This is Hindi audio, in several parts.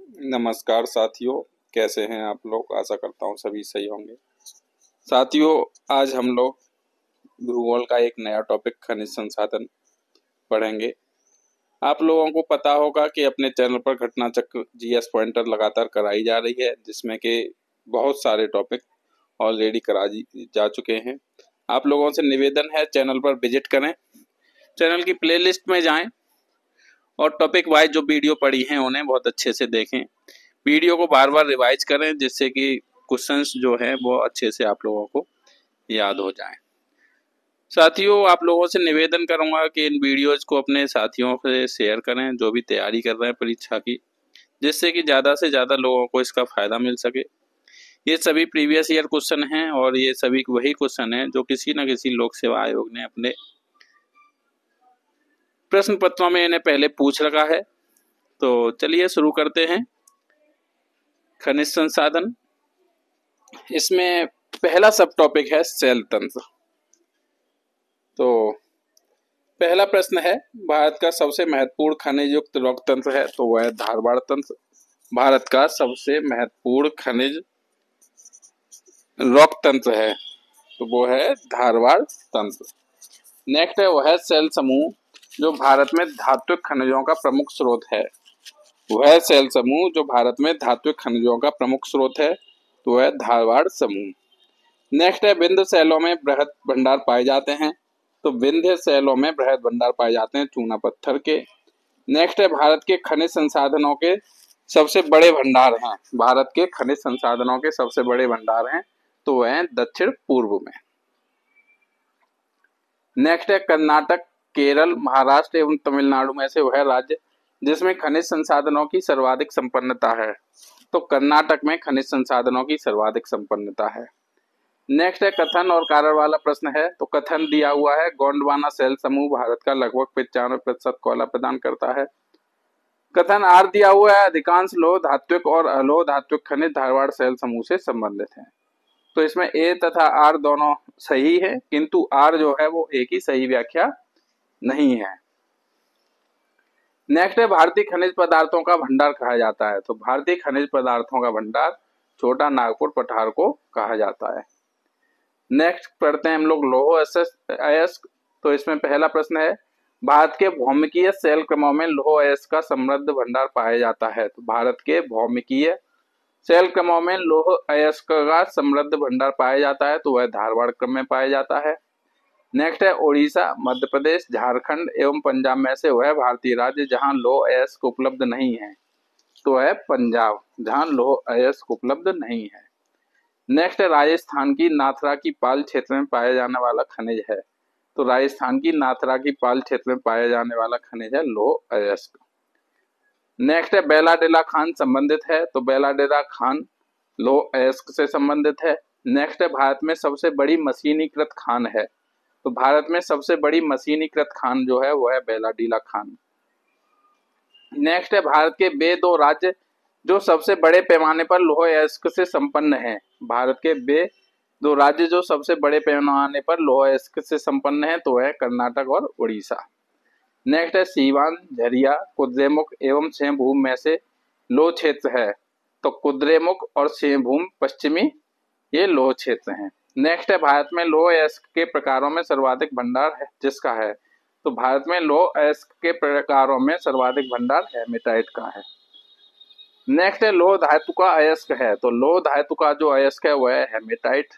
नमस्कार साथियों, कैसे हैं आप लोग। आशा करता हूँ सभी सही होंगे। साथियों, आज हम लोग भूगोल का एक नया टॉपिक खनिज संसाधन पढ़ेंगे। आप लोगों को पता होगा कि अपने चैनल पर घटना चक्र जीएस पॉइंटर लगातार कराई जा रही है, जिसमें कि बहुत सारे टॉपिक ऑलरेडी जा चुके हैं। आप लोगों से निवेदन है, चैनल पर विजिट करें, चैनल की प्लेलिस्ट में जाएं और टॉपिक वाइज जो वीडियो पड़ी हैं उन्हें बहुत अच्छे से देखें। वीडियो को बार बार रिवाइज करें, जिससे कि क्वेश्चंस जो है वो अच्छे से आप लोगों को याद हो जाएं। साथियों, आप लोगों से निवेदन करूंगा कि इन वीडियोज को अपने साथियों से शेयर करें जो भी तैयारी कर रहे हैं परीक्षा की, जिससे कि ज़्यादा से ज़्यादा लोगों को इसका फायदा मिल सके। ये सभी प्रीवियस ईयर क्वेश्चन हैं और ये सभी वही क्वेश्चन हैं जो किसी न किसी लोक सेवा आयोग ने अपने प्रश्न पत्रों में इन्हें पहले पूछ रखा है। तो चलिए शुरू करते हैं। खनिज संसाधन, इसमें पहला सब टॉपिक है सेल तंत्र। तो पहला प्रश्न है, भारत का सबसे महत्वपूर्ण खनिज युक्त रॉक तंत्र है, तो वह है धारवाड़ तंत्र। भारत का सबसे महत्वपूर्ण खनिज रॉक तंत्र है तो वो है धारवाड़ तंत्र। नेक्स्ट है, वह सेल समूह जो भारत में धात्विक खनिजों का प्रमुख स्रोत है। वह सेल समूह जो भारत में धात्विक खनिजों का प्रमुख स्रोत है तो वह धारवाड़ समूह। नेक्स्ट है, विंध्य शैलों में बृहद भंडार पाए जाते हैं, तो विंध्य शैलों में बृहद भंडार पाए जाते हैं चूना पत्थर के। नेक्स्ट है, भारत के खनिज संसाधनों के सबसे बड़े भंडार हैं। भारत के खनिज संसाधनों के सबसे बड़े भंडार हैं तो वह हैं दक्षिण पूर्व में। नेक्स्ट है, कर्नाटक, केरल, महाराष्ट्र एवं तमिलनाडु में से वह राज्य जिसमें खनिज संसाधनों की सर्वाधिक संपन्नता है, तो कर्नाटक में खनिज संसाधनों की सर्वाधिक संपन्नता है। नेक्स्ट है, कथन और कारण वाला प्रश्न है। तो कथन दिया हुआ है, गोंडवाना सेल समूह भारत का लगभग 95% कोयला प्रदान करता है। कथन आर दिया हुआ है, अधिकांश लोह धात्विक और अलोह धात्विक खनिज धारवाड़ सेल समूह से संबंधित हैं। तो इसमें ए तथा आर दोनों सही है, किंतु आर जो है वो एक ही सही व्याख्या नहीं है। नेक्स्ट है, भारतीय खनिज पदार्थों का भंडार कहा जाता है। तो भारतीय खनिज पदार्थों का भंडार छोटा नागपुर पठार को कहा जाता है। नेक्स्ट पढ़ते हैं हम लोग लौह अयस्क। तो इसमें पहला प्रश्न है, भारत के भौमिकीय शैल क्रमों में लौह अयस्क का समृद्ध भंडार पाया जाता है। तो भारत के भौमिकीय शैल क्रमों में लौह अयस्क का समृद्ध भंडार पाया जाता है तो वह धारवाड़ क्रम में पाया जाता है। नेक्स्ट है, उड़ीसा, मध्य प्रदेश, झारखंड एवं पंजाब में से वह भारतीय राज्य जहां लौह अयस्क उपलब्ध नहीं है, तो वह पंजाब, जहां लौह अयस्क उपलब्ध नहीं है। नेक्स्ट है, राजस्थान की नाथरा की पाल क्षेत्र में पाया जाने वाला खनिज है। तो राजस्थान की नाथरा की पाल क्षेत्र में पाया जाने वाला खनिज है लौह अयस्क। नेक्स्ट है, बेलाडेला खान संबंधित है। तो बेलाडेला खान लौह अयस्क से संबंधित है। नेक्स्ट है, भारत में सबसे बड़ी मशीनीकृत खान है। तो भारत में सबसे बड़ी मशीनीकृत खान जो है वो है बेलाडीला खान। नेक्स्ट है, भारत के वे दो राज्य जो सबसे बड़े पैमाने पर लौह अयस्क से संपन्न हैं। भारत के वे दो राज्य जो सबसे बड़े पैमाने पर लौह अयस्क से संपन्न हैं तो है कर्नाटक और उड़ीसा। नेक्स्ट है, सीवान, झरिया, कुद्रेमुख एवं सिंहभूम में से लौह क्षेत्र है। तो कुद्रेमुख और सिंहभूम पश्चिमी ये लौह क्षेत्र हैं। नेक्स्ट है, भारत में लौह अयस्क के प्रकारों में सर्वाधिक भंडार है जिसका है। तो भारत में लौह अयस्क के प्रकारों में सर्वाधिक भंडार हेमेटाइट का है। नेक्स्ट है, लौह धातु का अयस्क है। तो लौह धातु का जो अयस्क है वह है हेमेटाइट।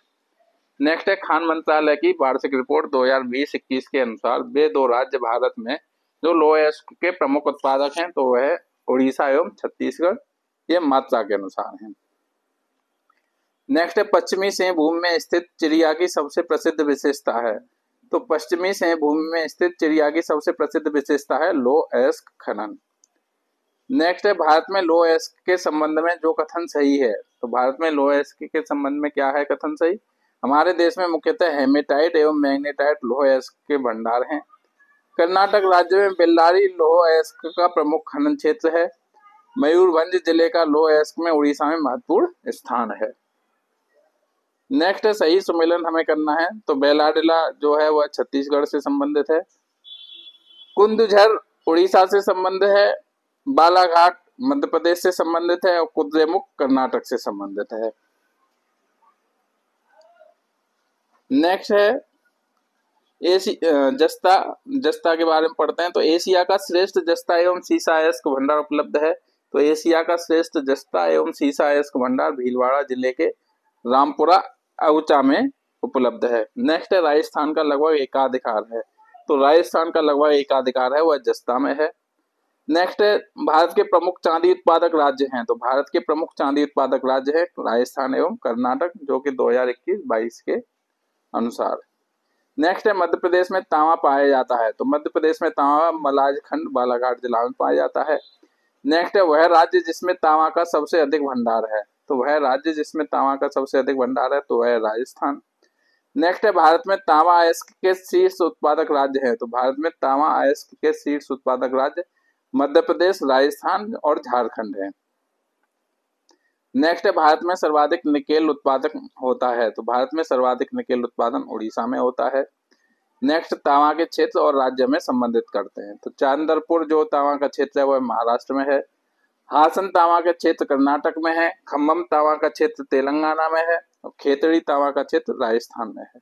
नेक्स्ट है, खान मंत्रालय की वार्षिक रिपोर्ट 2020-21 के अनुसार वे दो राज्य भारत में जो लौह अयस्क के प्रमुख उत्पादक हैं तो वह उड़ीसा एवं छत्तीसगढ़, ये मात्रा के अनुसार हैं। नेक्स्ट है, पश्चिमी सिंहभूम में स्थित चिड़िया की सबसे प्रसिद्ध विशेषता है। तो पश्चिमी सिंहभूमि में स्थित चिड़िया की सबसे प्रसिद्ध विशेषता है लौह अयस्क खनन। नेक्स्ट है, भारत में लौह अयस्क के संबंध में जो कथन सही है। तो भारत में लौह अयस्क के संबंध में क्या है कथन सही? हमारे देश में मुख्यतः हेमेटाइट एवं मैग्नेटाइट लौह अयस्क के भंडार हैं। कर्नाटक राज्य में बेल्लारी लौह अयस्क का प्रमुख खनन क्षेत्र है। मयूरभंज जिले का लौह अयस्क में उड़ीसा में महत्वपूर्ण स्थान है। नेक्स्ट है, सही सुमेलन हमें करना है। तो बेलाडेला जो है वह छत्तीसगढ़ से संबंधित है। कुंदझर उड़ीसा से संबंध है। बालाघाट मध्य प्रदेश से संबंधित है और कुद्रेमुख कर्नाटक से संबंधित है। नेक्स्ट है जस्ता। जस्ता के बारे में पढ़ते हैं। तो एशिया का श्रेष्ठ जस्ता एवं सीसा अयस्क भंडार उपलब्ध है। तो एशिया का श्रेष्ठ जस्ता एवं सीसा अयस्क भंडार भीलवाड़ा जिले के रामपुरा अउचा में उपलब्ध है। नेक्स्ट है राजस्थान का लगभग एकाधिकार है। तो राजस्थान का लगभग एकाधिकार है, वह जस्ता में है। नेक्स्ट है भारत के प्रमुख चांदी उत्पादक राज्य हैं। तो भारत के प्रमुख चांदी उत्पादक राज्य है राजस्थान एवं कर्नाटक, जो कि 2021-22 के अनुसार। नेक्स्ट है मध्य प्रदेश में तांबा पाया जाता है। तो मध्य प्रदेश में तांबा मलाजखंड बालाघाट जिला में पाया जाता है। नेक्स्ट है वह राज्य जिसमें तांबा का सबसे अधिक भंडार है। तो वह राज्य जिसमें तांबा का सबसे अधिक भंडार है तो वह राजस्थान। नेक्स्ट है भारत में तांबा अयस्क के शीर्ष उत्पादक राज्य है। तो भारत में तांबा अयस्क के शीर्ष उत्पादक राज्य मध्य प्रदेश, राजस्थान और झारखंड है। नेक्स्ट है भारत में सर्वाधिक निकेल उत्पादक होता है। तो भारत में सर्वाधिक निकेल उत्पादन उड़ीसा में होता है। नेक्स्ट तांबा के क्षेत्र और राज्य में संबंधित करते हैं। तो चांदरपुर जो तांबा का क्षेत्र है वह महाराष्ट्र में है। हासन तांबा का क्षेत्र कर्नाटक में है। खम्मम तांबा का क्षेत्र तेलंगाना में है और खेतड़ी तांबा का क्षेत्र राजस्थान में है।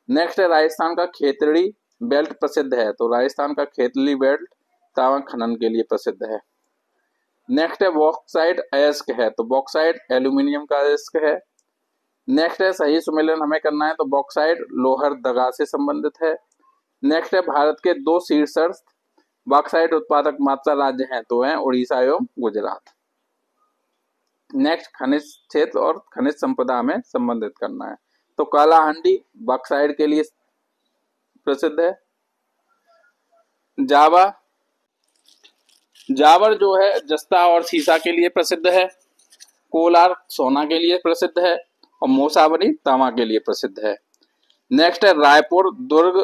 नेक्स्ट है राजस्थान का खेतड़ी बेल्ट प्रसिद्ध है। तो राजस्थान का खेतड़ी बेल्ट तांबा खनन के लिए प्रसिद्ध है। नेक्स्ट है बॉक्साइट अयस्क है। तो बॉक्साइट एल्यूमिनियम का अयस्क है। नेक्स्ट है सही सुमेलन हमें करना है। तो बॉक्साइट लोहरदगा से संबंधित है। नेक्स्ट है भारत के दो शीर्षस्थ बॉक्साइट उत्पादक मात्रा राज्य हैं। तो हैं उड़ीसा एवं गुजरात। नेक्स्ट खनिज क्षेत्र और खनिज संपदा में संबंधित करना है। तो कालाहांडी बॉक्साइट के लिए प्रसिद्ध है। जावर जो है जस्ता और सीसा के लिए प्रसिद्ध है। कोलार सोना के लिए प्रसिद्ध है और मोसावरी तांबा के लिए प्रसिद्ध है। नेक्स्ट है रायपुर, दुर्ग,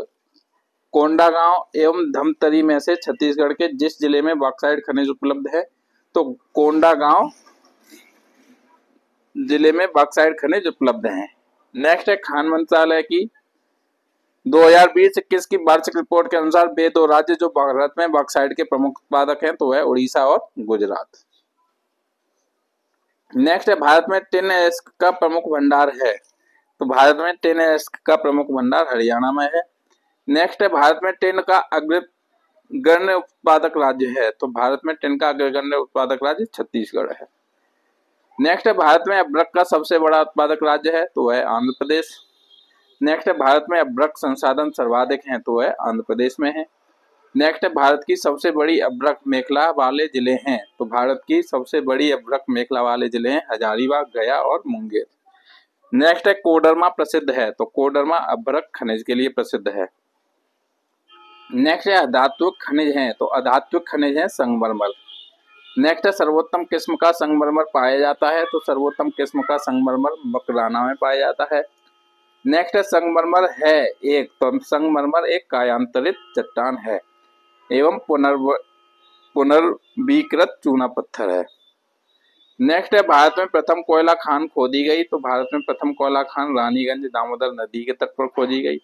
कोंडागांव एवं धमतरी में से छत्तीसगढ़ के जिस जिले में बॉक्साइट खनिज उपलब्ध है तो कोंडागांव जिले में बॉक्साइट खनिज उपलब्ध है। नेक्स्ट है खान मंत्रालय की 2020-21 की वार्षिक रिपोर्ट के अनुसार वे दो राज्य जो भारत में बॉक्साइट के प्रमुख उत्पादक हैं तो वह उड़ीसा और गुजरात। नेक्स्ट है भारत में टिन अयस्क का प्रमुख भंडार है। तो भारत में टिन अयस्क का प्रमुख भंडार हरियाणा में है। नेक्स्ट है भारत में टिन का अग्रगण्य उत्पादक राज्य है। तो भारत में टिन का अग्रगण्य उत्पादक राज्य छत्तीसगढ़ है। नेक्स्ट है भारत में अभ्रक का सबसे बड़ा उत्पादक राज्य है तो वह आंध्र प्रदेश। नेक्स्ट है भारत में अभ्रक संसाधन सर्वाधिक हैं तो वह आंध्र प्रदेश में है। नेक्स्ट है भारत की सबसे बड़ी अभ्रक मेखला वाले जिले हैं। तो भारत की सबसे बड़ी अभ्रक मेखला वाले जिले हैं हजारीबाग, गया और मुंगेर। नेक्स्ट है कोडरमा प्रसिद्ध है। तो कोडरमा अभ्रक खनिज के लिए प्रसिद्ध है। नेक्स्ट है अधात्विक खनिज है। तो अधात्विक खनिज है संगमरमर। नेक्स्ट है सर्वोत्तम किस्म का संगमरमर पाया जाता है। तो सर्वोत्तम किस्म का संगमरमर मकराना में पाया जाता है। नेक्स्ट है संगमरमर है एक, तो संगमरमर एक कायांतरित चट्टान है एवं पुनर्वीकृत चूना पत्थर है। नेक्स्ट है भारत में प्रथम कोयला खान खोदी गई। तो भारत में प्रथम कोयला खान रानीगंज दामोदर नदी के तट पर खोदी गई।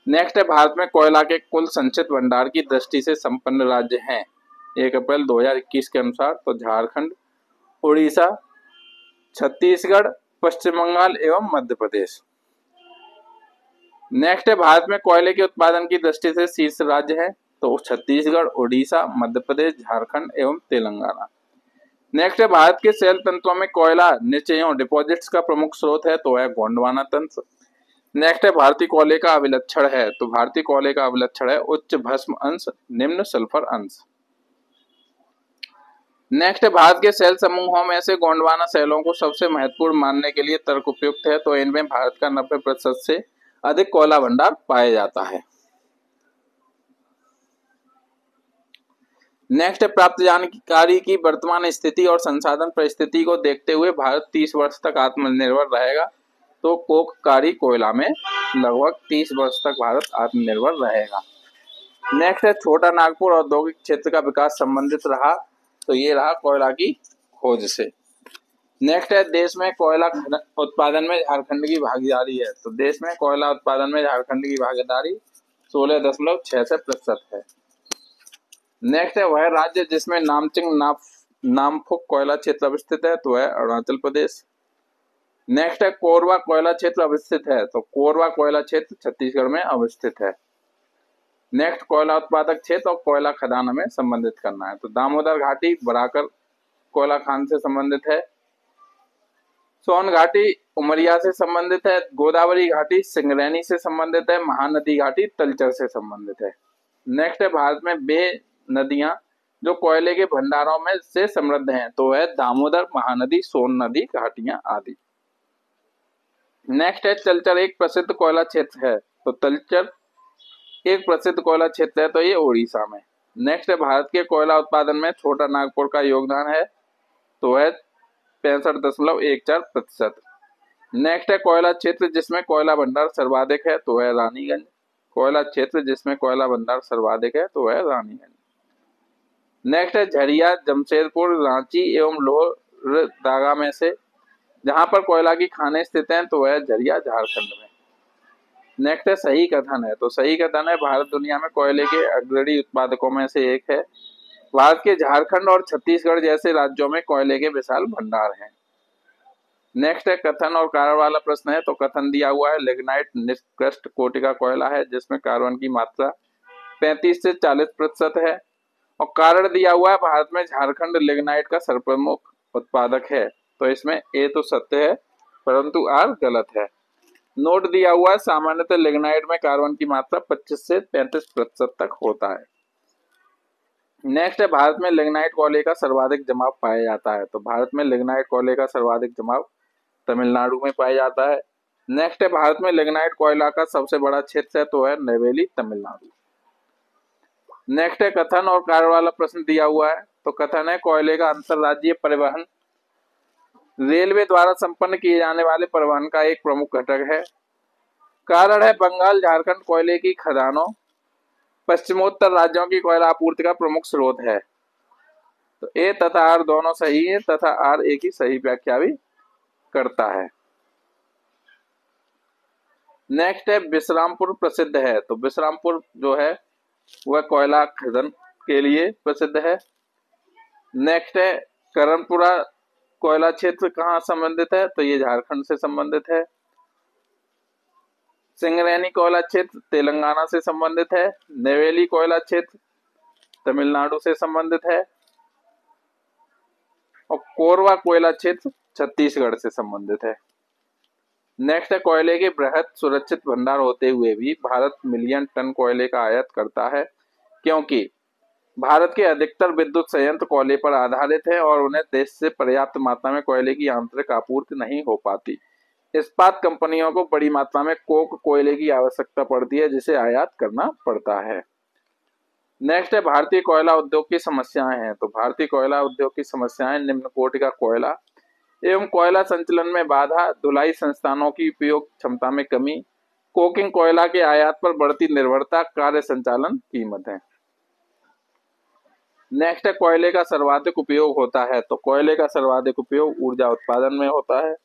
नेक्स्ट है भारत में कोयला के कुल संचित भंडार की दृष्टि से संपन्न राज्य हैं 1 अप्रैल 2021 के अनुसार। तो झारखंड, उड़ीसा, छत्तीसगढ़, पश्चिम बंगाल एवं मध्य प्रदेश। नेक्स्ट है भारत में कोयले के उत्पादन की दृष्टि से शीर्ष राज्य है तो छत्तीसगढ़, उड़ीसा, मध्य प्रदेश, झारखंड एवं तेलंगाना। नेक्स्ट है भारत के शैल तंत्रों में कोयला निचयों डिपॉजिट्स का प्रमुख स्रोत है तो वह गोंडवाना तंत्र। नेक्स्ट है भारतीय कोयले का अभिलक्षण है। तो भारतीय कोयले का अभिलक्षण है उच्च भस्म अंश, निम्न सल्फर अंश। नेक्स्ट है भारत के शैल समूहों में से गोंडवाना शैलों को सबसे महत्वपूर्ण मानने के लिए तर्क उपयुक्त है। तो इनमें भारत का 90% से अधिक कोयला भंडार पाया जाता है। नेक्स्ट है प्राप्त जानकारी की वर्तमान स्थिति और संसाधन परिस्थिति को देखते हुए भारत 30 वर्ष तक आत्मनिर्भर रहेगा। तो कोककारी कोयला में लगभग 30 वर्ष तक भारत आत्मनिर्भर रहेगा। नेक्स्ट है छोटा नागपुर औद्योगिक क्षेत्र का विकास संबंधित रहा। तो ये रहा कोयला की खोज से। नेक्स्ट है देश में कोयला उत्पादन में झारखंड की भागीदारी है। तो देश में कोयला उत्पादन में झारखंड की भागीदारी 16.6% है। नेक्स्ट है वह राज्य जिसमें नामचिंग नामफुक कोयला क्षेत्र अवस्थित है? तो है अरुणाचल प्रदेश। नेक्स्ट है कोरबा कोयला क्षेत्र अवस्थित है? तो कोरबा कोयला क्षेत्र छत्तीसगढ़ में अवस्थित है। नेक्स्ट कोयला उत्पादक क्षेत्र और कोयला खदान हमें संबंधित करना है। तो दामोदर घाटी बराकर कोयला खान से संबंधित है। सोन घाटी उमरिया से संबंधित है। गोदावरी घाटी सिंगरैनी से संबंधित है। महानदी घाटी तलचर से संबंधित है। नेक्स्ट है भारत में वे नदियां जो कोयले के भंडारों में से समृद्ध हैं? तो है दामोदर, महानदी, सोन नदी, घाटियां आदि। नेक्स्ट है तलचर एक प्रसिद्ध कोयला क्षेत्र है? तो तलचर एक प्रसिद्ध कोयला क्षेत्र है, तो ये उड़ीसा में। नेक्स्ट है भारत के कोयला उत्पादन में छोटा नागपुर का योगदान है? तो है 65.14%। नेक्स्ट है कोयला क्षेत्र जिसमें कोयला भंडार सर्वाधिक है? तो है रानीगंज। कोयला क्षेत्र जिसमें कोयला भंडार सर्वाधिक है? तो है रानीगंज। नेक्स्ट है झरिया जमशेदपुर, रांची एवं लोहरदगा में से जहां पर कोयला की खानें स्थित हैं? तो है झरिया झारखंड में। नेक्स्ट है सही कथन है? तो सही कथन है भारत दुनिया में कोयले के अग्रणी उत्पादकों में से एक है। भारत के झारखंड और छत्तीसगढ़ जैसे राज्यों में कोयले के विशाल भंडार हैं। नेक्स्ट है कथन और कारण वाला प्रश्न है। तो कथन दिया हुआ है लिग्नाइट निकृष्ट कोटि का कोयला है जिसमें कार्बन की मात्रा 35 से 40% है। और कारण दिया हुआ है भारत में झारखंड लिग्नाइट का सर्वप्रमुख उत्पादक है। तो इसमें ए तो सत्य है परंतु आर गलत है। नोट दिया हुआ है सामान्यतः लिग्नाइट में कार्बन की मात्रा 25 से 35% तक होता है। नेक्स्ट है भारत में लिग्नाइट कोयले का सर्वाधिक जमाव पाया जाता है? तो भारत में लिग्नाइट कोयले का सर्वाधिक जमाव तमिलनाडु में पाया जाता है। नेक्स्ट है भारत में लिग्नाइट कोयला का सबसे बड़ा क्षेत्र है? तो है नेवेली, तमिलनाडु। नेक्स्ट है कथन और कारण वाला प्रश्न दिया हुआ है। तो कथन है कोयले का अंतरराज्यीय परिवहन रेलवे द्वारा संपन्न किए जाने वाले परिवहन का एक प्रमुख घटक है। कारण है बंगाल झारखंड कोयले की खदानों पश्चिमोत्तर राज्यों की कोयला आपूर्ति का प्रमुख स्रोत है। तो ए तथा आर दोनों सही है तथा आर ए की सही व्याख्या भी करता है। नेक्स्ट है विश्रामपुर प्रसिद्ध है? तो विश्रामपुर जो है वह कोयला खदान के लिए प्रसिद्ध है। नेक्स्ट है करणपुरा कोयला क्षेत्र कहाँ संबंधित है? तो ये झारखंड से संबंधित है। सिंगरैनी कोयला क्षेत्र तेलंगाना से संबंधित है। नेवेली कोयला क्षेत्र तमिलनाडु से संबंधित है। और कोरबा कोयला क्षेत्र छत्तीसगढ़ से संबंधित है। नेक्स्ट है कोयले के बृहद सुरक्षित भंडार होते हुए भी भारत मिलियन टन कोयले का आयात करता है क्योंकि भारत के अधिकतर विद्युत संयंत्र कोयले पर आधारित है और उन्हें देश से पर्याप्त मात्रा में कोयले की आंतरिक आपूर्ति नहीं हो पाती। इस्पात कंपनियों को बड़ी मात्रा में कोक कोयले की आवश्यकता पड़ती है जिसे आयात करना पड़ता है। नेक्स्ट है भारतीय कोयला उद्योग की समस्याएं हैं? तो भारतीय कोयला उद्योग की समस्याएं निम्न कोटि का कोयला एवं कोयला संचलन में बाधा, धुलाई संस्थानों की उपयोग क्षमता में कमी, कोकिंग कोयला के आयात पर बढ़ती निर्भरता, कार्य संचालन कीमत है। नेक्स्ट है कोयले का सर्वाधिक उपयोग होता है? तो कोयले का सर्वाधिक उपयोग ऊर्जा उत्पादन में होता है।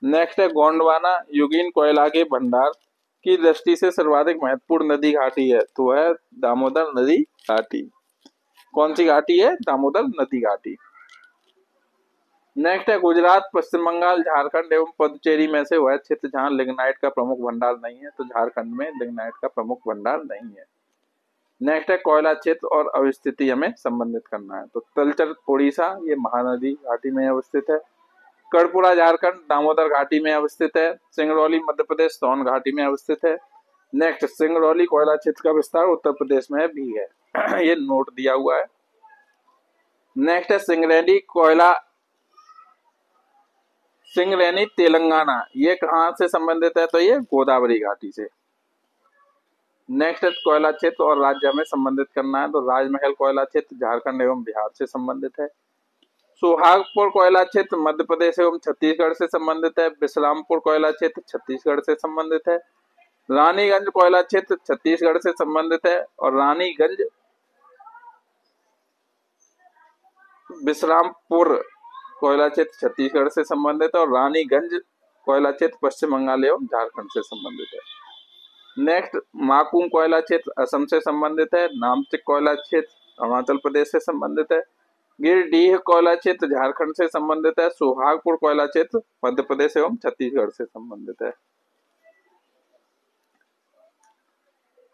नेक्स्ट है गोंडवाना युगीन कोयला के भंडार की दृष्टि से सर्वाधिक महत्वपूर्ण नदी घाटी है? तो है दामोदर नदी घाटी। कौन सी घाटी है? दामोदर नदी घाटी। नेक्स्ट है गुजरात, पश्चिम बंगाल, झारखंड एवं पुदुचेरी में से वह क्षेत्र जहां लिग्नाइट का प्रमुख भंडार नहीं है? तो झारखंड में लिग्नाइट का प्रमुख भंडार नहीं है। नेक्स्ट है कोयला क्षेत्र और अवस्थिति हमें संबंधित करना है। तो तलचर उड़ीसा ये महानदी घाटी में अवस्थित है। कर्णपुरा झारखंड दामोदर घाटी में अवस्थित है। सिंगरौली मध्य प्रदेश सोन घाटी में अवस्थित है। नेक्स्ट सिंगरौली कोयला क्षेत्र का विस्तार उत्तर प्रदेश में भी है। ये नोट दिया हुआ है। नेक्स्ट है सिंगरैनी तेलंगाना, ये कहां से संबंधित है? तो ये गोदावरी घाटी से। नेक्स्ट है कोयला क्षेत्र और राज्य हमें संबंधित करना है। तो राजमहल कोयला क्षेत्र झारखंड एवं बिहार से संबंधित है। सुहागपुर कोयला क्षेत्र मध्य प्रदेश एवं छत्तीसगढ़ से संबंधित है। विश्रामपुर कोयला क्षेत्र छत्तीसगढ़ से संबंधित है। रानीगंज कोयला क्षेत्र छत्तीसगढ़ से संबंधित है और रानीगंज विश्रामपुर कोयला क्षेत्र छत्तीसगढ़ से संबंधित है और रानीगंज कोयला क्षेत्र पश्चिम बंगाल एवं झारखंड से संबंधित है। नेक्स्ट माकुम कोयला क्षेत्र असम से संबंधित है। नामचिक कोयला क्षेत्र अरुणाचल प्रदेश से संबंधित है। गिरिडीह कोयला क्षेत्र झारखंड से संबंधित है। सुहागपुर कोयला क्षेत्र मध्य प्रदेश एवं छत्तीसगढ़ से संबंधित है।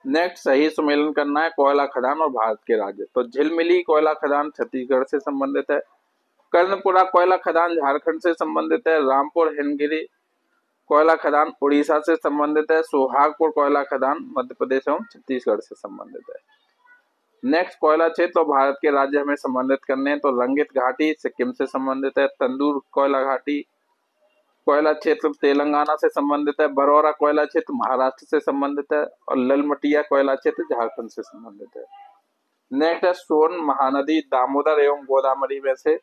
नेक्स्ट सही सुमेलन करना है कोयला खदान और भारत के राज्य। तो झिलमिली कोयला खदान छत्तीसगढ़ से संबंधित है। कर्णपुरा कोयला खदान झारखंड से संबंधित है। रामपुर हिमगिरी कोयला खदान उड़ीसा से संबंधित है। सुहागपुर कोयला खदान मध्य प्रदेश एवं छत्तीसगढ़ से संबंधित है। नेक्स्ट कोयला क्षेत्र और भारत के राज्य हमें संबंधित करने हैं। तो रंगित घाटी सिक्किम से संबंधित है। तंदूर कोयला घाटी कोयला क्षेत्र तेलंगाना से संबंधित है। बरौरा कोयला क्षेत्र महाराष्ट्र से संबंधित है। और ललमटिया कोयला क्षेत्र झारखंड से संबंधित है। नेक्स्ट है सोन महानदी दामोदर एवं गोदावरी में से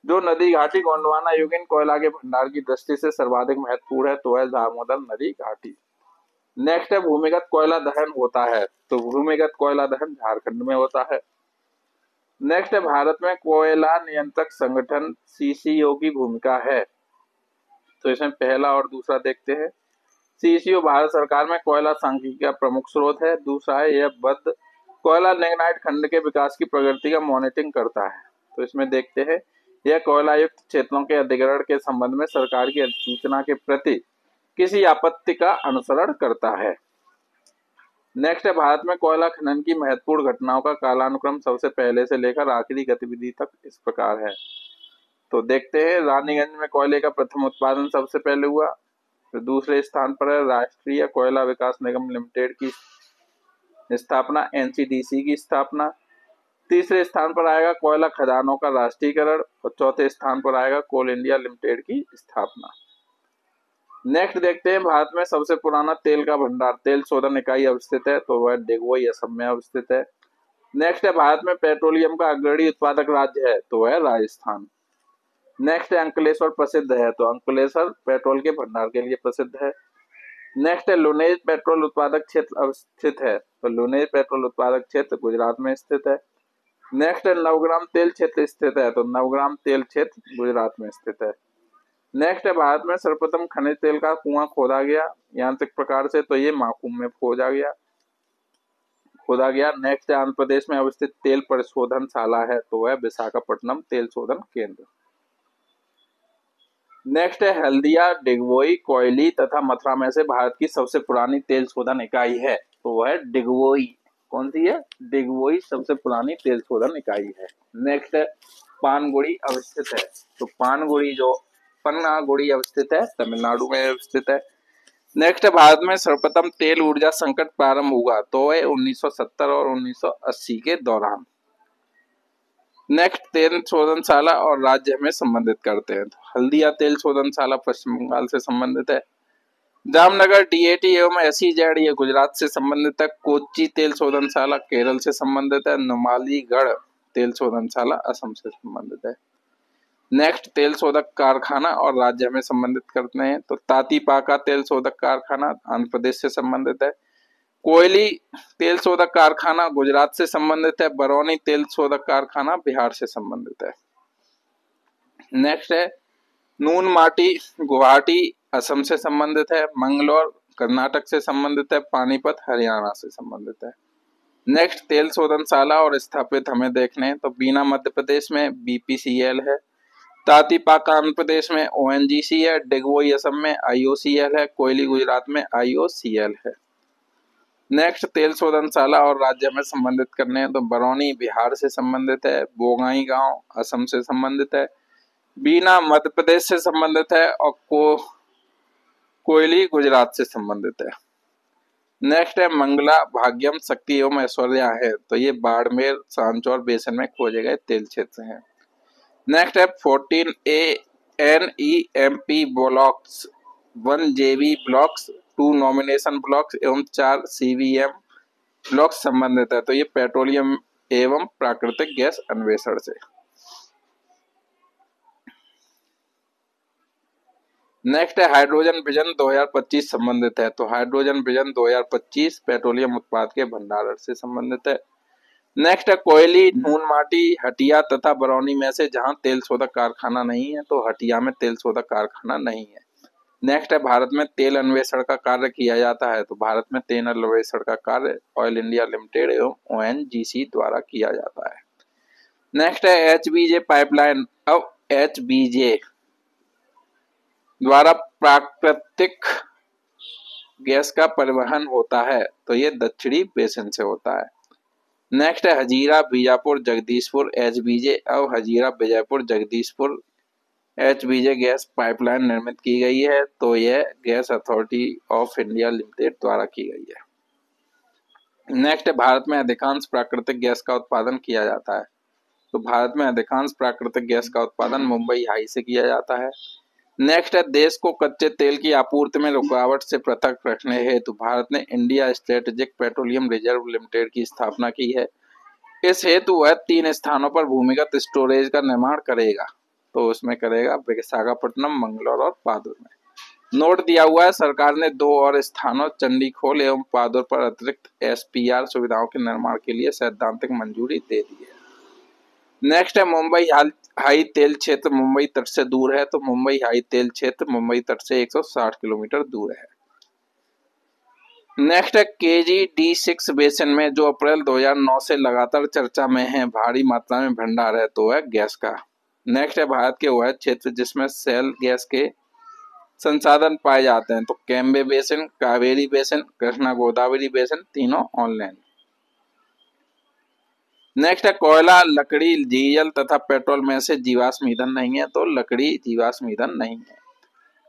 जो नदी घाटी गोंडवाना युगिन कोयला के भंडार की दृष्टि से सर्वाधिक महत्वपूर्ण है तो है दामोदर नदी घाटी। नेक्स्ट है भूमिगत कोयला दहन होता है। तो भूमिगत कोयला दहन झारखंड में होता है। नेक्स्ट है भारत में कोयला नियंत्रक संगठन सीसीओ की भूमिका है। तो इसमें पहला और दूसरा देखते हैं। सीसीओ भारत सरकार में कोयला सांख्यिकी का प्रमुख स्रोत है। दूसरा है यह बद्ध कोयला लिग्नाइट खंड के विकास की प्रगति का मॉनिटरिंग करता है। तो इसमें देखते हैं यह कोयला युक्त क्षेत्रों के अधिग्रहण के संबंध में सरकार की अधिसूचना के प्रति किसी आपत्ति का अनुसरण करता है। नेक्स्ट है भारत में कोयला खनन की महत्वपूर्ण घटनाओं का कालानुक्रम सबसे पहले से लेकर आखिरी गतिविधि तक इस प्रकार है। तो देखते हैं रानीगंज में कोयले का प्रथम उत्पादन सबसे पहले हुआ। तो दूसरे स्थान पर है राष्ट्रीय कोयला विकास निगम लिमिटेड की स्थापना, एनसीडीसी की स्थापना। तीसरे स्थान पर आएगा कोयला खदानों का राष्ट्रीयकरण और चौथे स्थान पर आएगा कोल इंडिया लिमिटेड की स्थापना। नेक्स्ट देखते हैं भारत में सबसे पुराना तेल का भंडार तेल शोधन इकाई अवस्थित है तो वह डिगवई असम में अवस्थित है। नेक्स्ट है भारत में पेट्रोलियम का अग्रणी उत्पादक राज्य है तो वह राजस्थान। नेक्स्ट है अंकलेश्वर प्रसिद्ध है तो अंकलेश्वर पेट्रोल के भंडार के लिए प्रसिद्ध है। नेक्स्ट है लुनेज पेट्रोल उत्पादक क्षेत्र अवस्थित है तो लुनेज पेट्रोल उत्पादक क्षेत्र गुजरात में स्थित है। नेक्स्ट है नवग्राम तेल क्षेत्र स्थित है तो नवग्राम तेल क्षेत्र गुजरात में स्थित है। नेक्स्ट है भारत में सर्वप्रथम खनिज तेल का कुआं खोदा गया यांत्रिक प्रकार से तो ये माकूम में खोदा गया। नेक्स्ट है आंध्र प्रदेश में अवस्थित तेल परिशोधनशाला है तो वह विशाखापट्टनम तेल शोधन केंद्र। नेक्स्ट है हल्दिया डिगवई कोयली तथा मथुरा में से भारत की सबसे पुरानी तेल शोधन इकाई है तो वह डिगवई। कौन सी है? डिगवई सबसे पुरानी तेल शोधन इकाई है। नेक्स्ट है पानगुड़ी अवस्थित है तो पानगुड़ी जो पन्नागुड़ी अवस्थित है तमिलनाडु में अवस्थित है। नेक्स्ट है भारत में सर्वप्रथम तेल ऊर्जा संकट प्रारंभ हुआ तो वह 1970 और 1980 के दौरान। नेक्स्ट तेल शोधनशाला और राज्य में संबंधित करते हैं। तो हल्दिया तेल शोधनशाला पश्चिम बंगाल से संबंधित है। जामनगर डीएटी एवं एसईजेड ये गुजरात से संबंधित है। कोच्चि तेल शोधनशाला केरल से संबंधित है। नुमालीगढ़ तेल शोधनशाला असम से संबंधित है। नेक्स्ट तेल शोधक कारखाना और राज्य में संबंधित करते हैं। तो तातीपाका तेल शोधक कारखाना आंध्र प्रदेश से संबंधित है। कोयली तेल शोधक कारखाना गुजरात से संबंधित है। बरौनी तेल शोधक कारखाना बिहार से संबंधित है। नेक्स्ट है नून माटी गुवाहाटी असम से संबंधित है। मंगलौर कर्नाटक से संबंधित है। पानीपत हरियाणा से संबंधित है। नेक्स्ट तेल शोधनशाला और स्थापित हमें देखने हैं। तो बीना मध्य प्रदेश में बीपीसीएल है। तातीपाका आंध्र प्रदेश में ओएनजीसी है। डिगवई असम में आईओसीएल है। कोयली गुजरात में आईओसीएल है। नेक्स्ट तेल शोधनशाला और राज्य में संबंधित करने हैं। तो बरौनी बिहार से संबंधित है। बोगाईगांव असम से संबंधित है। बीना मध्य प्रदेश से संबंधित है और कोयली गुजरात से संबंधित है। नेक्स्ट है मंगला भाग्यम शक्ति एवं ऐश्वर्या है तो ये बाड़मेर सांचौर बेसिन में खोजे गए तेल क्षेत्र हैं। नेक्स्ट है 14A NEMP blocks 1 JV blocks 2 nomination blocks एवं 4 CVM ब्लॉक्स संबंधित है तो ये पेट्रोलियम एवं प्राकृतिक गैस अन्वेषण से। नेक्स्ट है हाइड्रोजन विजन 2025 संबंधित है तो हाइड्रोजन विजन 2025 पेट्रोलियम उत्पाद के भंडारण से संबंधित है। नेक्स्ट है कोयली नून माटी हटिया तथा बरौनी में से जहां तेल शोधक कारखाना नहीं है तो हटिया में तेल शोधक कारखाना नहीं है। नेक्स्ट है भारत में तेल अन्वेषण का कार्य किया जाता है तो भारत में तेल अन्वेषण का कार्य ऑयल इंडिया लिमिटेड एवं ओएनजीसी द्वारा किया जाता है। नेक्स्ट है एचबीजे पाइपलाइन। अब एचबीजे द्वारा प्राकृतिक गैस का परिवहन होता है तो ये दक्षिणी बेसिन से होता है। नेक्स्ट है हजीरा बीजापुर जगदीशपुर एचबीजे। अब हजीरा बीजापुर जगदीशपुर एचबीजे गैस पाइपलाइन निर्मित की गई है तो यह gas authority of India limited द्वारा की गई है। नेक्स्ट है भारत में अधिकांश प्राकृतिक गैस का उत्पादन किया जाता है तो भारत में अधिकांश प्राकृतिक गैस का उत्पादन मुंबई हाई से किया जाता है। नेक्स्ट है देश को कच्चे तेल की आपूर्ति में रुकावट से पृथक रखने हेतु भारत ने India strategic petroleum reserve limited की स्थापना की है। इस हेतु वह 3 स्थानों पर भूमिगत स्टोरेज का निर्माण करेगा तो उसमें करेगा विशाखापट्टनम, मंगलौर और पादुर में। नोट दिया हुआ है सरकार ने 2 और स्थानों चंडीखोल एवं पादुर पर अतिरिक्त एसपीआर सुविधाओं के निर्माण के लिए सैद्धांतिक मंजूरी दे दी है। नेक्स्ट है मुंबई हाई तेल क्षेत्र मुंबई तट से दूर है तो मुंबई हाई तेल क्षेत्र मुंबई तट से 160 किलोमीटर दूर है। नेक्स्ट है KG-D6 बेसिन में जो अप्रैल 2009 से लगातार चर्चा में है भारी मात्रा में भंडार है तो है गैस का। नेक्स्ट है भारत के वह क्षेत्र जिसमें सेल गैस के संसाधन पाए जाते हैं तो Cambay basin, Kaveri basin, Krishna Godavari basin, तीनों ऑनलाइन। नेक्स्ट है कोयला, लकड़ी, डीजल तथा पेट्रोल में से जीवाश्म ईंधन नहीं है तो लकड़ी जीवाश्म ईंधन नहीं है।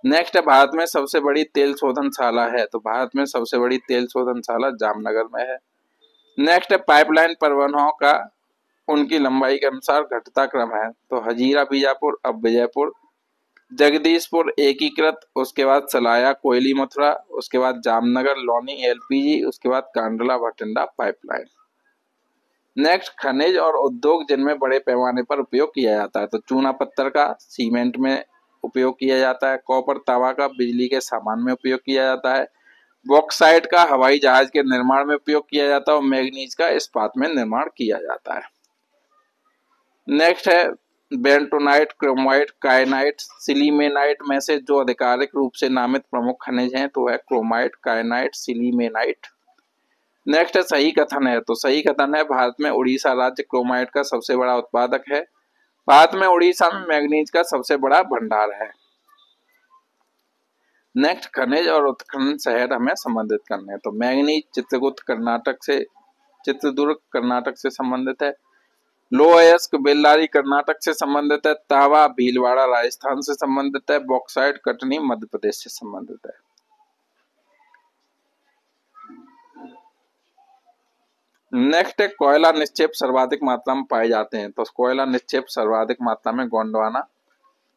नेक्स्ट है भारत में सबसे बड़ी तेल शोधनशाला है तो भारत में सबसे बड़ी तेल शोधनशाला जामनगर में है। नेक्स्ट है पाइपलाइन परिवहनों का उनकी लंबाई के अनुसार घटता क्रम है तो हजीरा बीजापुर, अब विजयपुर, जगदीशपुर एकीकृत, उसके बाद सलाया कोयली मथुरा, उसके बाद जामनगर लौनी LPG, उसके बाद कांडला भटिंडा पाइपलाइन। नेक्स्ट खनिज और उद्योग जिनमें बड़े पैमाने पर उपयोग किया जाता है तो चूना पत्थर का सीमेंट में उपयोग किया जाता है, कॉपर तांबा का बिजली के सामान में उपयोग किया जाता है, बॉक्साइट का हवाई जहाज के निर्माण में उपयोग किया जाता है और मैग्नीज का इस्पात में निर्माण किया जाता है। नेक्स्ट है बेंटोनाइट, क्रोमाइट, कायनाइट, सिलीमेनाइट में से जो आधिकारिक रूप से नामित प्रमुख खनिज हैं तो है क्रोमाइट, कायनाइट, सिलीमेनाइट। नेक्स्ट है सही कथन है तो सही कथन है भारत में उड़ीसा राज्य क्रोमाइट का सबसे बड़ा उत्पादक है। भारत में उड़ीसा में मैग्नीज का सबसे बड़ा भंडार है। नेक्स्ट खनिज और उत्खनन शहर हमें संबंधित करने हैं तो मैग्नीज चित्रदुर्ग कर्नाटक से संबंधित है, लोहअयस्क बेल्लारी कर्नाटक से संबंधित है, तांबा भीलवाड़ा राजस्थान से संबंधित है, बॉक्साइट कटनी मध्य प्रदेश से संबंधित है। नेक्स्ट है कोयला निक्षेप सर्वाधिक मात्रा में पाए जाते हैं तो कोयला निक्षेप सर्वाधिक मात्रा में गोंडवाना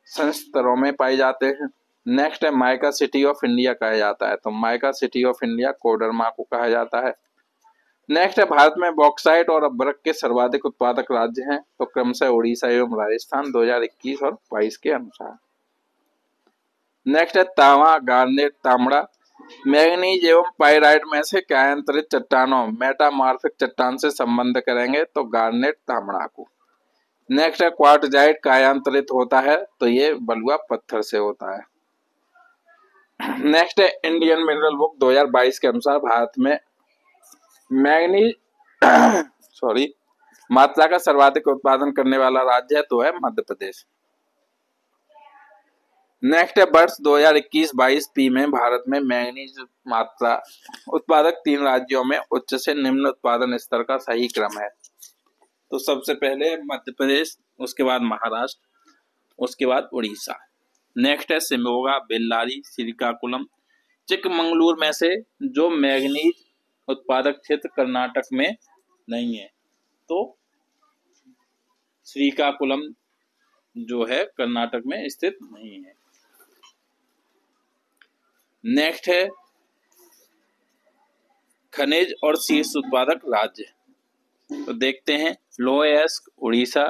संस्तरों में पाए जाते हैं। नेक्स्ट है माइका सिटी ऑफ इंडिया कहा जाता है तो mica city of India Koderma को कहा जाता है। नेक्स्ट है भारत में बॉक्साइट और अभ्रक के सर्वाधिक उत्पादक राज्य हैं तो क्रमशः उड़ीसा एवं राजस्थान 2021 और 22 के अनुसार। नेक्स्ट है तांबा, गार्नेट, तांबड़ा, मैग्नीज एवं पाइराइट में से कायांतरित चट्टानों मेटामॉर्फिक चट्टान से संबंध करेंगे तो गार्नेट तांबड़ा को। नेक्स्ट है क्वार्टजाइट कायांतरित होता है तो ये बलुआ पत्थर से होता है। नेक्स्ट है इंडियन मिनरल बुक 2022 के अनुसार भारत में मैग्नीज मात्रा का सर्वाधिक उत्पादन करने वाला राज्य है तो है मध्य प्रदेश। नेक्स्ट है वर्ष 2021-22 पी में भारत में मैग्नीज मात्रा उत्पादक 3 राज्यों में उच्च से निम्न उत्पादन स्तर का सही क्रम है तो सबसे पहले मध्य प्रदेश, उसके बाद महाराष्ट्र, उसके बाद उड़ीसा। नेक्स्ट है शिमोगा, बेल्लारी, श्रीकाकुलम, चिकमंगलूर में से जो मैग्नीज उत्पादक क्षेत्र कर्नाटक में नहीं है तो श्रीकाकुलम जो है कर्नाटक में स्थित नहीं है। नेक्स्ट है खनिज और शीर्ष उत्पादक राज्य तो देखते हैं लोहअयस्क उड़ीसा,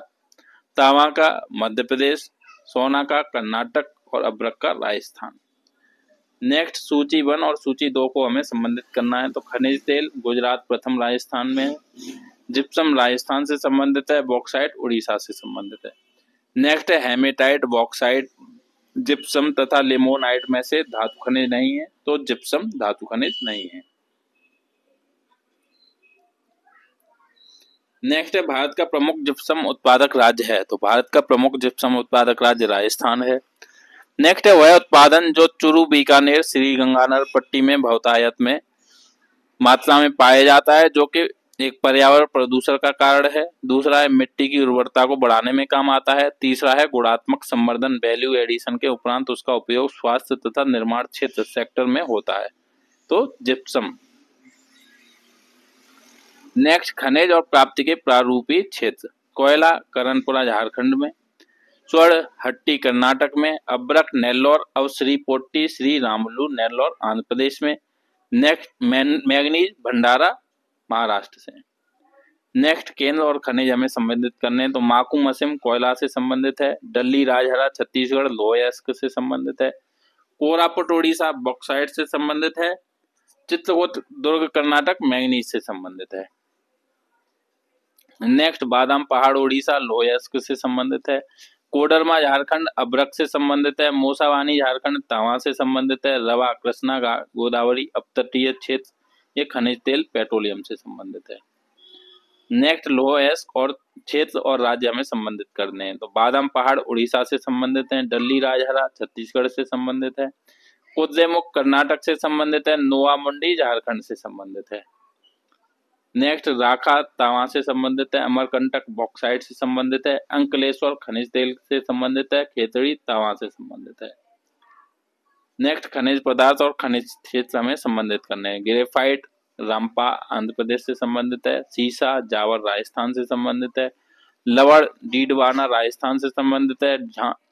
तांबा का मध्य प्रदेश, सोना का कर्नाटक और अभ्रक का राजस्थान। नेक्स्ट सूची 1 और सूची 2 को हमें संबंधित करना है तो खनिज तेल गुजरात प्रथम राजस्थान में है, जिप्सम राजस्थान से संबंधित है, बॉक्साइट उड़ीसा से संबंधित है। नेक्स्ट है हेमेटाइट, बॉक्साइट, जिप्सम तथा लिमोनाइट में से धातु खनिज नहीं है तो जिप्सम धातु खनिज नहीं है। नेक्स्ट है भारत का प्रमुख जिप्सम उत्पादक राज्य है, तो भारत का प्रमुख जिप्सम उत्पादक राज्य राजस्थान है। नेक्स्ट है वह उत्पादन जो चूरू, बीकानेर, श्री गंगानगर पट्टी में बहुतायत में मात्रा में पाया जाता है, जो कि एक पर्यावरण प्रदूषण का कारण है। दूसरा है मिट्टी की उर्वरता को बढ़ाने में काम आता है। तीसरा है गुणात्मक संवर्धन, वैल्यू एडिशन के उपरांत उसका उपयोग स्वास्थ्य तथा निर्माण क्षेत्र सेक्टर में होता है, तो जिप्सम। नेक्स्ट खनिज और प्राप्ति के प्रारूपी क्षेत्र, कोयला करणपुरा झारखंड में, स्वर्ण हट्टी कर्नाटक में, अब्रक नेल्लौर और श्री पोट्टी श्री रामुलु नेल्लौर आंध्र प्रदेश में। नेक्स्ट मैग्नीज भंडारा महाराष्ट्र से। नेक्स्ट केंद्र और खनिज हमें संबंधित करने हैं, तो माकू मसिम कोयला से संबंधित है। डल्ली राजहरा छत्तीसगढ़ लोहयस्क से संबंधित है। कोरापुट उड़ीसा बॉक्साइट से संबंधित है। चित्रकूट दुर्ग कर्नाटक मैग्नीज से संबंधित है। नेक्स्ट बादाम पहाड़ उड़ीसा लोहयस्क से संबंधित है। कोडरमा झारखंड अब्रक से संबंधित है। मूसावानी झारखंड तांबा से संबंधित है। रवा कृष्णा गोदावरी अपतटीय क्षेत्र ये खनिज तेल पेट्रोलियम से संबंधित है। नेक्स्ट लोहयस्क और क्षेत्र और राज्य हमें संबंधित करने हैं, तो बादाम पहाड़ उड़ीसा से संबंधित है। डल्ली राजहरा छत्तीसगढ़ से संबंधित है। कुद्रेमुख कर्नाटक से संबंधित है। नोवा मुंडी झारखंड से संबंधित है। नेक्स्ट राखा तांबा से संबंधित है। अमरकंटक बॉक्साइट से संबंधित है। अंकलेश्वर खनिज तेल से संबंधित है। खेतड़ी तांबा से संबंधित है। नेक्स्ट खनिज पदार्थ और खनिज क्षेत्र हमें संबंधित करने हैं। ग्रेफाइट रामपा आंध्र प्रदेश से संबंधित है। सीसा जावर राजस्थान से संबंधित है। लवण डीडवाना राजस्थान से संबंधित है।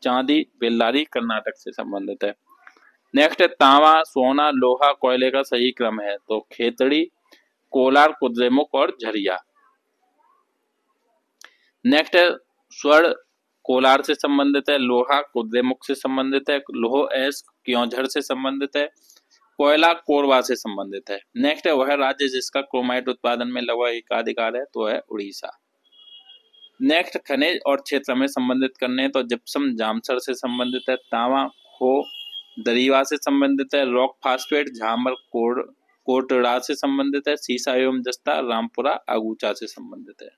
चांदी बेल्लारी कर्नाटक से संबंधित है। नेक्स्ट है तांबा सोना लोहा कोयले का सही क्रम है, तो खेतड़ी कोलार कुद्रेमुख और झरिया। नेक्स्ट है स्वर्ण कोलार से संबंधित है। लोहा कुद्रेमुख से संबंधित है। लोह एस क्योंझर से संबंधित है। कोयला कोरबा से संबंधित है। नेक्स्ट है वह राज्य जिसका क्रोमाइट उत्पादन में लगभग एकाधिकार है, तो है उड़ीसा। नेक्स्ट खनिज और क्षेत्र में संबंधित करने हैं, तो जिप्सम जामसर से संबंधित है। तांबा खो दरीवा से संबंधित है। रॉक फास्फेट झामर कोटड़ा से संबंधित है। सीसा एवं जस्ता रामपुरा अगूचा से संबंधित है।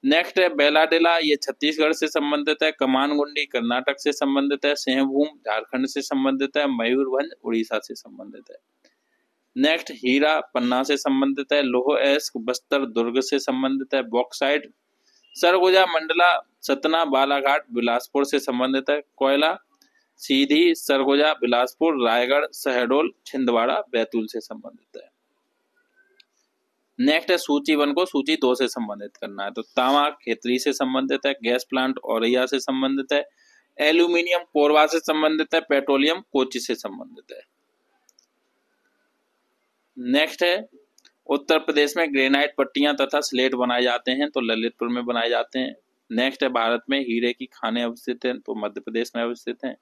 नेक्स्ट है बेलाडेला, ये छत्तीसगढ़ से संबंधित है। कमानगुंडी कर्नाटक से संबंधित है। सिंहभूम झारखंड से संबंधित है। मयूरभंज उड़ीसा से संबंधित है। नेक्स्ट हीरा पन्ना से संबंधित है। लोह एस्क बस्तर दुर्ग से संबंधित है। बॉक्साइट सरगुजा मंडला सतना बालाघाट बिलासपुर से संबंधित है। कोयला सीधी सरगुजा बिलासपुर रायगढ़ शहडोल छिंदवाड़ा बैतूल से संबंधित है। नेक्स्ट है सूची 1 को सूची 2 से संबंधित करना है, तो तांबा खेतरी से संबंधित है। गैस प्लांट औरैया से संबंधित है। एल्यूमिनियम कोरबा से संबंधित है। पेट्रोलियम कोची से संबंधित है। नेक्स्ट है उत्तर प्रदेश में ग्रेनाइट पट्टियां तथा स्लेट बनाए जाते हैं, तो ललितपुर में बनाए जाते हैं। नेक्स्ट है भारत में हीरे की खानें अवस्थित हैं, तो मध्य प्रदेश में अवस्थित हैं।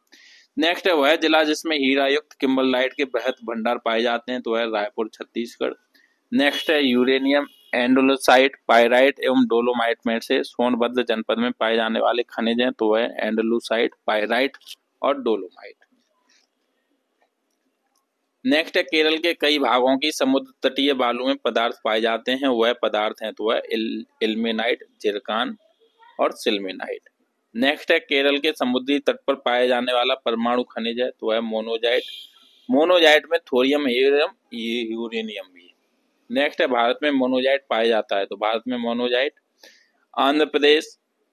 नेक्स्ट है वह जिला जिसमें हीरा युक्त किम्बरलाइट के बृहत भंडार पाए जाते हैं, तो वह रायपुर छत्तीसगढ़। नेक्स्ट है यूरेनियम एंडोलोसाइट पायराइट एवं डोलोमाइट में से सोनभद्र जनपद में पाए जाने वाले खनिज हैं, तो वह एंडोलोसाइट पायराइट और डोलोमाइट। नेक्स्ट है केरल के कई भागों की समुद्र तटीय बालू में पदार्थ पाए जाते हैं, वह पदार्थ हैं, तो वह इल्मेनाइट जिरकान और सिल्मेनाइट। नेक्स्ट है केरल के समुद्री तट पर पाए जाने वाला परमाणु खनिज है, तो वह मोनोजाइट। मोनोजाइट में थोरियम हीलियम यूरेनियम भी। नेक्स्ट है भारत में मोनोजाइट पाया जाता है, तो भारत में मोनोजाइट आंध्र प्रदेश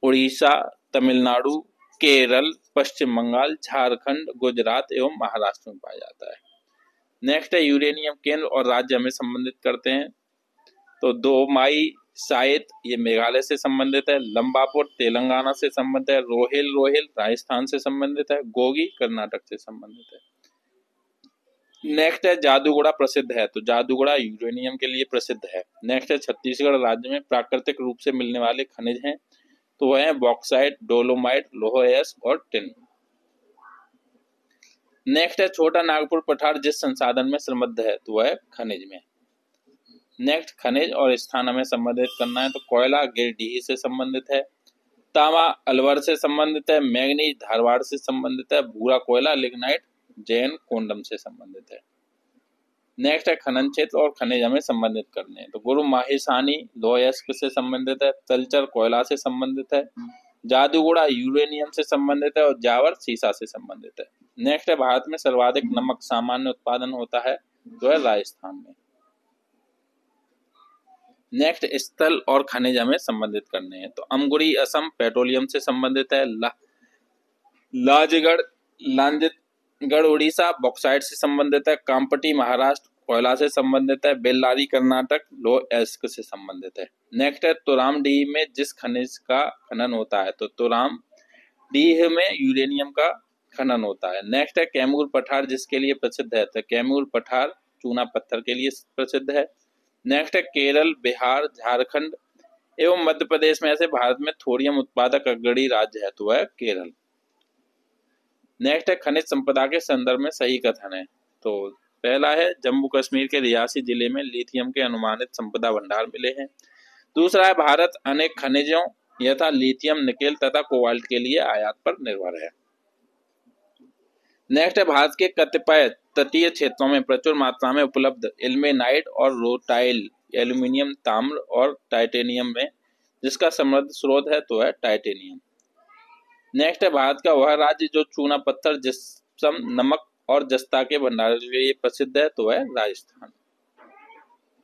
उड़ीसा तमिलनाडु केरल पश्चिम बंगाल झारखंड गुजरात एवं महाराष्ट्र में पाया जाता है। नेक्स्ट है यूरेनियम केंद्र और राज्य हमें संबंधित करते हैं, तो दोमाई साइट ये मेघालय से संबंधित है। लंबापुर तेलंगाना से संबंधित है। रोहिल रोहिल राजस्थान से संबंधित है। गोगी कर्नाटक से संबंधित है। नेक्स्ट है जादूगुड़ा प्रसिद्ध है, तो जादूगुड़ा यूरेनियम के लिए प्रसिद्ध है। नेक्स्ट है छत्तीसगढ़ राज्य में प्राकृतिक रूप से मिलने वाले खनिज हैं, तो वह है बॉक्साइट डोलोमाइट लोह और टिन। नेक्स्ट है छोटा नागपुर पठार जिस संसाधन में समृद्ध है, तो वह खनिज में। नेक्स्ट खनिज और स्थान हमें संबंधित करना है, तो कोयला गिरडीह से संबंधित है। तांबा अलवर से संबंधित है। मैग्नीज धारवाड़ से संबंधित है। भूरा कोयला लिग्नाइट जैन कोंडम से संबंधित है। नेक्स्ट है खनन क्षेत्र और खनिज हमें संबंधित करने हैं। तो गुरु माहिसानी लौह अयस्क से संबंधित है, तलचर कोयला से संबंधित है, जादूगोड़ा यूरेनियम से संबंधित है और जावर सीसा से संबंधित है। नेक्स्ट है भारत में सर्वाधिक नमक सामान्य उत्पादन होता है जो है राजस्थान में। नेक्स्ट स्थल और खनिज हमें संबंधित करने हैं। तो अमगुरी असम पेट्रोलियम से संबंधित है, लांजगढ़ उड़ीसा बॉक्साइट से संबंधित है, कामपटी महाराष्ट्र कोयला से संबंधित है, बेल्लारी कर्नाटक लौह अयस्क से संबंधित है। नेक्स्ट है तुरामडीह में जिस खनिज का खनन होता है, तो तुरामडीह में यूरेनियम का खनन होता है। नेक्स्ट है कैमूर पठार जिसके लिए प्रसिद्ध है, तो कैमूर पठार चूना पत्थर के लिए प्रसिद्ध है। नेक्स्ट है केरल बिहार झारखंड एवं मध्य प्रदेश में ऐसे भारत में थोरियम उत्पादक अग्रणी राज्य है, तो वह केरल। नेक्स्ट है खनिज संपदा के संदर्भ में सही कथन है। तो पहला है जम्मू कश्मीर के रियासी जिले में लिथियम के अनुमानित संपदा भंडार मिले हैं। दूसरा है भारत अनेक खनिजों यथा लिथियम निकेल तथा कोबाल्ट के लिए आयात पर निर्भर है। नेक्स्ट है भारत के कतिपय तटीय क्षेत्रों में प्रचुर मात्रा में उपलब्ध इल्मेनाइट और रोटाइल एल्यूमिनियम ताम्र और टाइटेनियम में जिसका समृद्ध स्रोत है तो है टाइटेनियम। नेक्स्ट है भारत का वह राज्य जो चूना पत्थर जिप्सम नमक और जस्ता के भंडार के लिए प्रसिद्ध है तो है राजस्थान।